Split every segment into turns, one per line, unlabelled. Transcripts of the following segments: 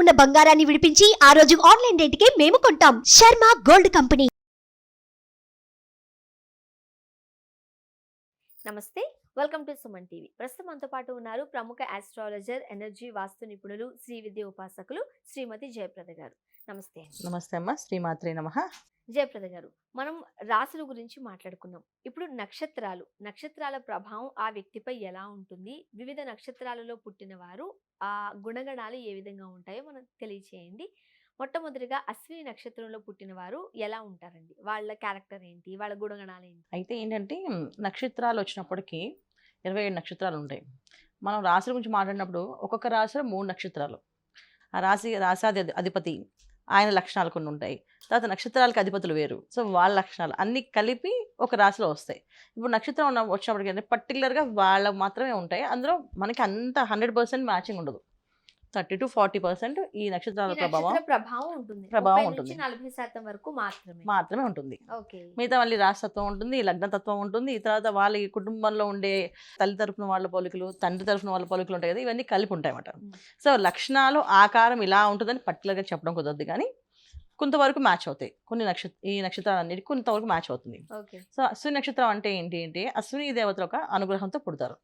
ఉన్న బంగారాన్ని విడిపించి ఆ రోజు ఆన్లైన్ రేటుకే మేము కొంటాం. Sharma gold company.
నమస్తే, వెల్కమ్ టు సుమన్ టీవీ. ప్రస్తుతం మనతో పాటు ఉన్నారు ప్రముఖ ఆస్ట్రాలజర్, ఎనర్జీ వాస్తు నిపుణులు, శ్రీ విద్య ఉపాసకులు శ్రీమతి జయప్రద గారు. నమస్తే.
నమస్తే అమ్మ. శ్రీమాత్రే నమః.
జయప్రద గారు, మనం రాశుల గురించి మాట్లాడుకున్నాం. ఇప్పుడు నక్షత్రాల ప్రభావం ఆ వ్యక్తిపై ఎలా ఉంటుంది, వివిధ నక్షత్రాలలో పుట్టిన వారు ఆ గుణగణాలు ఏ విధంగా ఉంటాయో మనం తెలియచేయండి. మొట్టమొదటిగా అశ్విని నక్షత్రంలో పుట్టిన వారు ఎలా ఉంటారండి? వాళ్ళ క్యారెక్టర్ ఏంటి, వాళ్ళ గుణగణాలు ఏంటి?
అయితే ఏంటంటే నక్షత్రాలు వచ్చినప్పటికీ 27 నక్షత్రాలు ఉంటాయి. మనం రాశుల గురించి మాట్లాడినప్పుడు ఒక్కొక్క రాశిలో 3 నక్షత్రాలు, ఆ రాశాది అధిపతి ఆయన లక్షణాలు కొన్ని ఉంటాయి. తర్వాత నక్షత్రాలకు అధిపతులు వేరు, సో వాళ్ళ లక్షణాలు అన్నీ కలిపి ఒక రాశిలో వస్తాయి. ఇప్పుడు నక్షత్రం వచ్చినప్పటికీ అంటే పర్టికులర్గా వాళ్ళకు మాత్రమే ఉంటాయి. అందులో మనకి అంత 100% మ్యాచింగ్ ఉండదు. 30 to 40% ఈ నక్షత్రాల
ప్రభావం ఉంటుంది. 40% వరకు
మాత్రమే ఉంటుంది.
ఓకే.
మిగతా మళ్ళీ రాశితత్వం ఉంటుంది, లగ్నతత్వం ఉంటుంది, తర్వాత వాళ్ళ కుటుంబంలో ఉండే తల్లి తరఫున వాళ్ళ పోలికలు, తండ్రి తరఫున వాళ్ళ పోలికలు ఉంటాయి కదా, ఇవన్నీ కలిపి ఉంటాయి అన్నమాట. సో లక్షణాలు ఆకారం ఇలా ఉంటుందని పర్టికులర్గా చెప్పడం కుదరదు, కానీ కొంతవరకు మ్యాచ్ అవుతాయి. ఈ నక్షత్రాలన్నిటికీ కొంతవరకు మ్యాచ్ అవుతుంది. సో అశ్విని నక్షత్రం అంటే ఏంటి అంటే అశ్విని దేవతల ఒక అనుగ్రహంతో పుడతారు.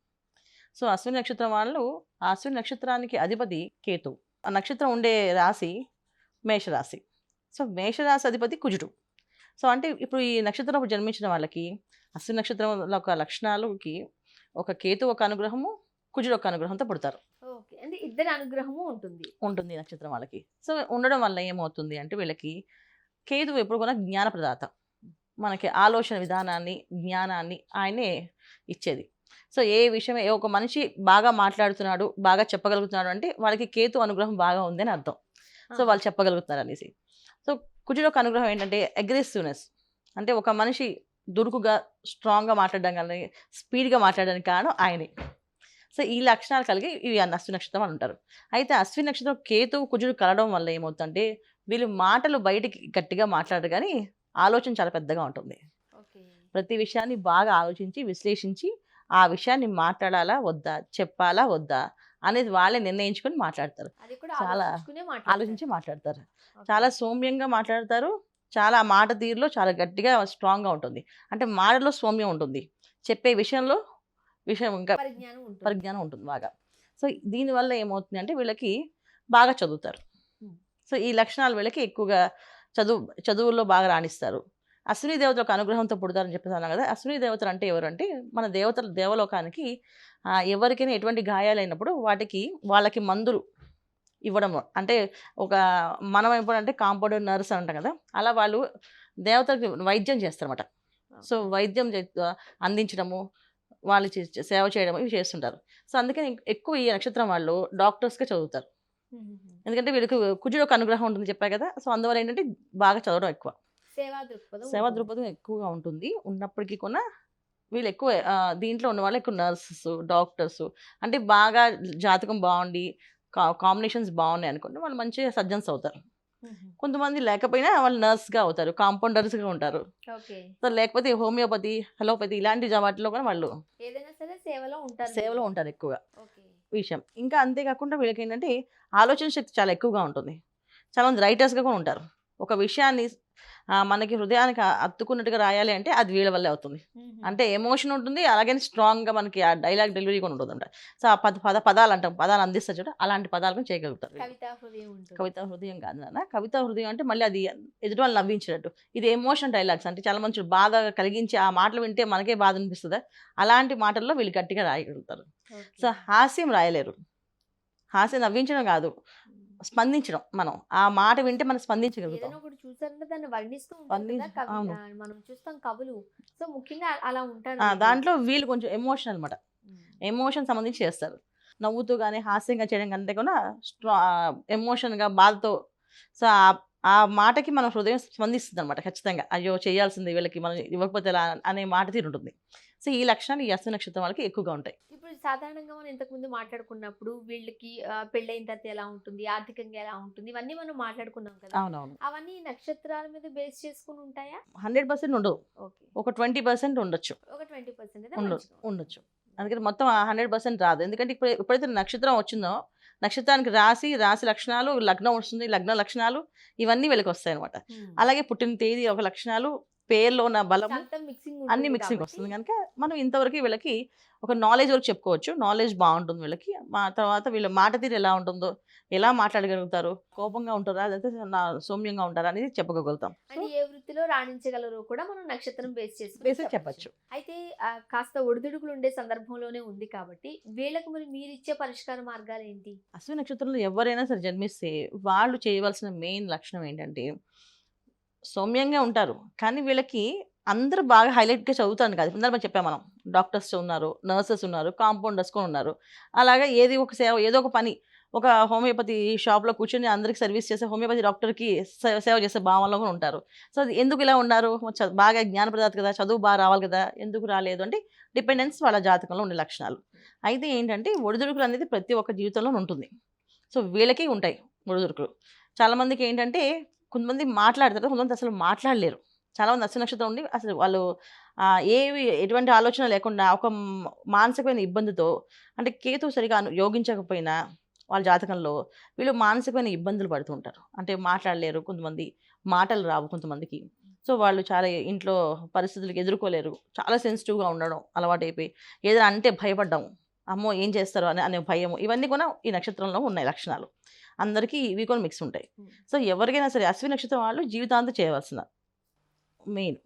సో అశ్విని నక్షత్రం వాళ్ళు, ఆ అశ్విని నక్షత్రానికి అధిపతి కేతు. ఆ నక్షత్రం ఉండే రాశి మేషరాశి. సో మేషరాశి అధిపతి కుజుడు. సో అంటే ఇప్పుడు ఈ నక్షత్రం జన్మించిన వాళ్ళకి అశ్విని నక్షత్రం ఒక లక్షణాలకి ఒక కేతు ఒక అనుగ్రహము, కుజుడు ఒక అనుగ్రహంతో పుడతారు.
అంటే ఇద్దరు అనుగ్రహము ఉంటుంది
నక్షత్రం వాళ్ళకి. సో ఉండడం వల్ల ఏమవుతుంది అంటే వీళ్ళకి కేతు ఎప్పుడు కూడా జ్ఞానప్రదాత, మనకి ఆలోచన విధానాన్ని, జ్ఞానాన్ని ఆయనే ఇచ్చేది. సో ఏ విషయమే ఒక మనిషి బాగా మాట్లాడుతున్నాడు, బాగా చెప్పగలుగుతున్నాడు అంటే వాళ్ళకి కేతు అనుగ్రహం బాగా ఉంది అని అర్థం. సో వాళ్ళు చెప్పగలుగుతున్నారు అనేసి. సో కుజుడు ఒక అనుగ్రహం ఏంటంటే అగ్రెసివ్నెస్, అంటే ఒక మనిషి దురుకుగా స్ట్రాంగ్గా మాట్లాడడం కానీ స్పీడ్గా మాట్లాడడానికి కారణం ఆయనే. సో ఈ లక్షణాలు కలిగి ఇవి అశ్విని నక్షత్రం అని ఉంటారు. అయితే అశ్విని నక్షత్రం కేతు కుజుడు కలవడం వల్ల ఏమవుతుందంటే వీళ్ళు మాటలు బయటికి గట్టిగా మాట్లాడరు, కానీ ఆలోచన చాలా పెద్దగా ఉంటుంది. ప్రతి విషయాన్ని బాగా ఆలోచించి విశ్లేషించి ఆ విషయాన్ని మాట్లాడాలా వద్దా, చెప్పాలా వద్దా అనేది వాళ్ళే నిర్ణయించుకొని మాట్లాడతారు. చాలా ఆలోచించి మాట్లాడతారు. చాలా సౌమ్యంగా మాట్లాడతారు. చాలా మాట తీరులో చాలా గట్టిగా స్ట్రాంగ్గా ఉంటుంది. అంటే మాటలో సౌమ్యం ఉంటుంది, చెప్పే విషయంలో ఇంకా పరిజ్ఞానం ఉంటుంది బాగా. సో దీనివల్ల ఏమవుతుంది అంటే వీళ్ళకి బాగా చదువుతారు. సో ఈ లక్షణాలు వీళ్ళకి ఎక్కువగా చదువుల్లో బాగా రాణిస్తారు. అశ్విని దేవతలకు అనుగ్రహంతో పుడతారని చెప్పేసాను కదా. అశ్విని దేవతలు అంటే ఎవరు అంటే మన దేవలోకానికి ఎవరికైనా ఎటువంటి గాయాలైనప్పుడు వాళ్ళకి మందులు ఇవ్వడం, అంటే ఒక మనం ఎప్పుడంటే కాంపౌండర్ నర్స్ అంటాం కదా, అలా వాళ్ళు దేవతలకు వైద్యం చేస్తారన్నమాట. సో వైద్యం అందించడము, వాళ్ళు సేవ చేయడం ఇవి చేస్తుంటారు. సో అందుకని ఎక్కువ ఈ నక్షత్రం వాళ్ళు డాక్టర్స్గా చదువుతారు. ఎందుకంటే వీళ్ళకి కుజుడు ఒక అనుగ్రహం ఉంటుంది చెప్పాయి కదా. సో అందువల్ల ఏంటంటే బాగా చదవడం ఎక్కువ, సేవా దృక్పథం ఎక్కువగా ఉంటుంది. ఉన్నప్పటికీ కూడా వీళ్ళు ఎక్కువ దీంట్లో ఉన్న వాళ్ళు ఎక్కువ నర్సెస్, డాక్టర్స్, అంటే బాగా జాతకం బాగుండి కాంబినేషన్స్ బాగున్నాయి అనుకుంటే వాళ్ళు మంచిగా సర్జన్స్ అవుతారు. కొంతమంది లేకపోయినా వాళ్ళు నర్స్గా అవుతారు, కాంపౌండర్స్గా ఉంటారు. సో లేకపోతే హోమియోపతి, అలోపతి ఇలాంటి వాటిలో కూడా వాళ్ళు సేవలో ఉంటారు ఎక్కువగా విషయం. ఇంకా అంతేకాకుండా వీళ్ళకి ఏంటంటే ఆలోచన శక్తి చాలా ఎక్కువగా ఉంటుంది. చాలా మంది రైటర్స్గా కూడా ఉంటారు. ఒక విషయాన్ని మనకి హృదయానికి అత్తుకున్నట్టుగా రాయాలి అంటే అది వీళ్ళ వల్లే అవుతుంది. అంటే ఎమోషన్ ఉంటుంది, అలాగే స్ట్రాంగ్గా మనకి ఆ డైలాగ్ డెలివరీ కూడా ఉంటుంది అంట. సో ఆ పదాలు అంటాం, పదాలు అందిస్తారు చూడ, అలాంటి పదాలను చేయగలుగుతారు. కవితా హృదయం కాదు నాన్న, కవితా హృదయం అంటే మళ్ళీ అది ఎదుటి వాళ్ళు నవ్వించినట్టు. ఇది ఎమోషన్ డైలాగ్స్ అంటే చాలా మంచి బాధ కలిగించి ఆ మాటలు వింటే మనకే బాధ అనిపిస్తుందా, అలాంటి మాటల్లో వీళ్ళు గట్టిగా రాయగలుగుతారు. సో హాస్యం రాయలేరు, హాస్యం నవ్వించడం కాదు, స్పందించడం. మనం ఆ మాట వింటే మనం స్పందించగలుగుతాం. దాంట్లో వీళ్ళు కొంచెం ఎమోషన్ అనమాట, ఎమోషన్ సంబంధించి చేస్తారు. నవ్వుతూ కానీ హాస్యంగా చేయడం కంటే కూడా ఎమోషన్గా బాధతో. సో ఆ మాటకి మన హృదయం స్పందిస్తుంది అనమాట ఖచ్చితంగా. అయ్యో చేయాల్సింది వీళ్ళకి, మనం ఇవ్వకపోతే ఎలా అనే మాట తీరు ఉంటుంది. సో ఈ లక్షణాలు ఈ అశ్విని నక్షత్రం వాళ్ళకి ఎక్కువగా ఉంటాయి.
ఇప్పుడు సాధారణంగా మనం ఇంతకుముందు మాట్లాడుకున్నప్పుడు వీళ్ళకి పెళ్ళైన తర్వాత ఎలా ఉంటుంది, ఆర్థికంగా ఎలా ఉంటుంది, ఇవన్నీ మనం మాట్లాడుకున్నాం కదా.
అవునవును.
అవన్నీ నక్షత్రాల మీద బేస్ చేసుకుని ఉంటాయా?
100% ఉండవు, ఒక 20% ఉండొచ్చు.
ఒక 20%
ఉండొచ్చు. అందుకని మొత్తం 100% రాదు. ఎందుకంటే ఎప్పుడైతే నక్షత్రం వచ్చిందో నక్షత్రానికి రాశి లక్షణాలు, లగ్నం వస్తుంది, లగ్న లక్షణాలు ఇవన్నీ వీళ్ళకి వస్తాయి అనమాట. అలాగే పుట్టిన తేదీ ఒక లక్షణాలు, పేర్లో ఉన్న బలము అన్ని మిక్సింగ్ వస్తుంది కనుక మనం ఇంతవరకు వీళ్ళకి ఒక నాలెడ్జ్ వరకు చెప్పుకోవచ్చు. నాలెడ్జ్ బాగుంటుంది వీళ్ళకి. మా తర్వాత వీళ్ళ మాట తీరు ఎలా ఉంటుందో, ఎలా మాట్లాడగలుగుతారు, కోపంగా ఉంటారా లేకపోతే సౌమ్యంగా ఉంటారా అనేది చెప్పగలుగుతాం.
అంటే ఏ వృత్తిలో రాణించగలరో కూడా మనం నక్షత్రం బేస్
బేసిక్
చేసి
చెప్పచ్చు.
అయితే కాస్త ఒడిదుడుకులు ఉండే సందర్భంలోనే ఉంది కాబట్టి వీళ్ళకి మరి మీరు ఇచ్చే పరిష్కార మార్గాలు ఏంటి?
అశ్విని నక్షత్రంలో ఎవరైనా సరే జన్మిస్తే వాళ్ళు చేయవలసిన మెయిన్ లక్షణం ఏంటంటే సౌమ్యంగా ఉంటారు. కానీ వీళ్ళకి అందరూ బాగా హైలైట్గా చదువుతాను కాదు. ఇందాక మనం చెప్పాం, మనం డాక్టర్స్ ఉన్నారు, నర్సెస్ ఉన్నారు, కాంపౌండర్స్ కూడా ఉన్నారు. అలాగే ఏది ఒక సేవ, ఏదో ఒక పని, ఒక హోమియోపతి షాప్లో కూర్చొని అందరికి సర్వీస్ చేసే హోమియోపతి డాక్టర్కి సేవ చేసే భావనలో కూడా ఉంటారు. సో అది ఎందుకు ఇలా ఉన్నారు? బాగా జ్ఞానప్రదాత కదా, చదువు బాగా రావాలి కదా, ఎందుకు రాలేదు అంటే డిపెండెన్స్ వాళ్ళ జాతకంలో ఉండే లక్షణాలు. అయితే ఏంటంటే ఒడిదుడుకులు అనేది ప్రతి ఒక్క జీవితంలో ఉంటుంది. సో వీళ్ళకి ఉంటాయి ఒడిదుడుకులు. చాలామందికి ఏంటంటే కొంతమంది మాట్లాడతారు, కొంతమంది అసలు మాట్లాడలేరు. చాలామంది అశ్విని నక్షత్రం ఉండి అసలు వాళ్ళు ఎటువంటి ఆలోచన లేకుండా ఒక మానసికమైన ఇబ్బందితో, అంటే కేతు సరిగా యోగించకపోయినా వాళ్ళ జాతకంలో వీళ్ళు మానసికమైన ఇబ్బందులు పడుతూ ఉంటారు. అంటే మాట్లాడలేరు, కొంతమంది మాటలు రావు కొంతమందికి. సో వాళ్ళు చాలా ఇంట్లో పరిస్థితులకు ఎదుర్కోలేరు, చాలా సెన్సిటివ్గా ఉండడం అలవాటు అయిపోయి, ఏదైనా అంటే భయపడ్డాము, అమ్మో ఏం చేస్తారు అనే భయము, ఇవన్నీ కూడా ఈ నక్షత్రంలో ఉన్నాయి లక్షణాలు. అందరికీ ఇవి కూడా మిక్స్ ఉంటాయి. సో ఎవరికైనా సరే అశ్విని నక్షత్రం వాళ్ళు జీవితాంతం చేయవలసిన మెయిన్,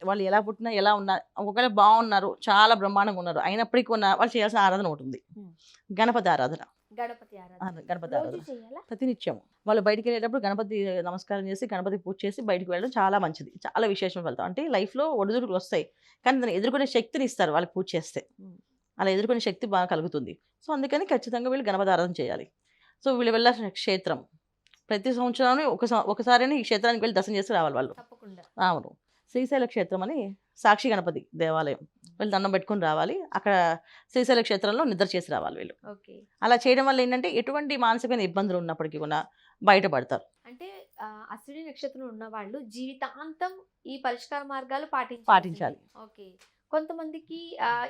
వాళ్ళు ఎలా పుట్టినా ఎలా ఉన్నారు, ఒకవేళ బాగున్నారు, చాలా బ్రహ్మాండంగా ఉన్నారు, అయినప్పటికీ వాళ్ళు చేయాల్సిన ఆరాధన ఉంటుంది, గణపతి ఆరాధన. గణపతి ఆరాధన ప్రతినిత్యం వాళ్ళు బయటికి వెళ్ళేటప్పుడు గణపతి నమస్కారం చేసి గణపతి పూజ చేసి బయటికి వెళ్ళడం చాలా మంచిది, చాలా విశేషం ఫలితం. అంటే లైఫ్లో ఒడిదుడుకులు వస్తాయి కానీ దాన్ని ఎదుర్కొనే శక్తిని ఇస్తారు వాళ్ళకి పూజ చేస్తే, అలా ఎదుర్కొనే శక్తి బాగా కలుగుతుంది. సో అందుకని ఖచ్చితంగా వీళ్ళు గణపతి ఆరాధన చేయాలి. సో వీళ్ళు వెళ్ళాల్సిన క్షేత్రం ప్రతి సంవత్సరం ఒకసారి ఈ క్షేత్రానికి వెళ్ళి దర్శనం చేసి రావాలి వాళ్ళు. అవును, శ్రీశైల క్షేత్రం అని సాక్షి గణపతి దేవాలయం వీళ్ళు దండం పెట్టుకుని రావాలి. అక్కడ శ్రీశైల క్షేత్రంలో నిద్ర చేసి రావాలి వీళ్ళు. అలా చేయడం వల్ల ఏంటంటే ఎటువంటి మానసికమైన ఇబ్బందులు ఉన్నప్పటికీ కూడా బయటపడతారు.
అంటే అశ్విని నక్షత్రం ఉన్న వాళ్ళు జీవితాంతం ఈ పరిష్కార మార్గాలు
పాటించాలి.
ఓకే. కొంతమందికి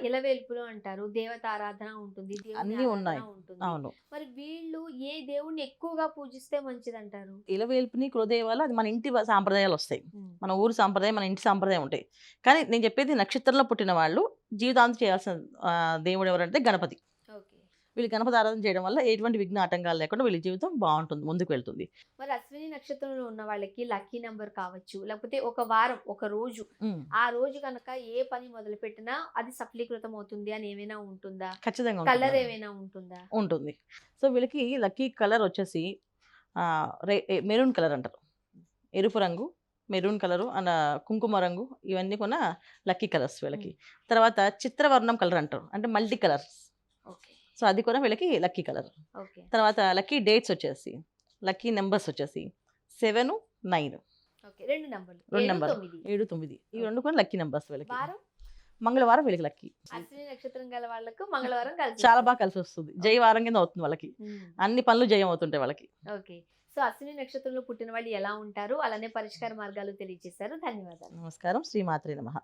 ఇలవేల్పులు అంటారు, దేవత ఆరాధన ఉంటుంది,
అన్నీ ఉన్నాయి. అవును,
మరి వీళ్ళు ఏ దేవుణ్ణి ఎక్కువగా పూజిస్తే మంచిది అంటారు?
ఇలవేల్పుని కులదేవాలు అది మన ఇంటి సాంప్రదాయాలు వస్తాయి, మన ఊరు సాంప్రదాయం, మన ఇంటి సాంప్రదాయం ఉంటాయి. కానీ నేను చెప్పేది నక్షత్రంలో పుట్టిన వాళ్ళు జీవితాంతం చేయాల్సిన దేవుడు ఎవరంటే గణపతి. వీళ్ళు గణపతి ఆరాధన చేయడం వల్ల ఎటువంటి విఘ్న ఆటంకాలు లేకుండా వీళ్ళ జీవితం బాగుంటుంది, ముందుకు వెళ్తుంది.
మరి అశ్విని నక్షత్రంలో ఉన్న వాళ్ళకి లక్కీ నెంబర్ కావచ్చు, లేకపోతే ఒక వారం, ఒక రోజు, ఆ రోజు కనుక ఏ పని మొదలు పెట్టినా అది సఫలీకృతం అవుతుంది అని ఏమైనా ఉంటుందా?
ఖచ్చితంగా
కలర్ ఏమైనా ఉంటుందా?
ఉంటుంది. సో వీళ్ళకి లక్కీ కలర్ వచ్చేసి మెరూన్ కలర్ అంటారు, ఎరుపు రంగు, మెరూన్ కలరు అండ్ కుంకుమ రంగు, ఇవన్నీ కూడా లక్కీ కలర్స్ వీళ్ళకి. తర్వాత చిత్రవర్ణం కలర్ అంటారు, అంటే మల్టీ కలర్స్. సో అది కూడా వీళ్ళకి లక్కీ కలర్. తర్వాత లక్కీ డేట్స్ వచ్చేసి, లక్కీ నెంబర్స్ వచ్చేసి 7, 9.
రెండు నెంబర్
7, 9 ఇవి రెండు కూడా లక్కీ నెంబర్స్ వీళ్ళకి. మంగళవారం వీళ్ళకి లక్కీ.
అశ్విని నక్షత్రం గల వాళ్ళకు మంగళవారం
చాలా బాగా కలిసి వస్తుంది, జయవారం కింద అవుతుంది వాళ్ళకి, అన్ని పనులు జయం అవుతుంటాయి వాళ్ళకి.
ఓకే. సో అశ్విని నక్షత్రంలో పుట్టిన వాళ్ళు ఎలా ఉంటారు, అలానే పరిష్కార మార్గాలు తెలియజేశారు. ధన్యవాదాలు.
నమస్కారం. శ్రీమాత్రే నమః.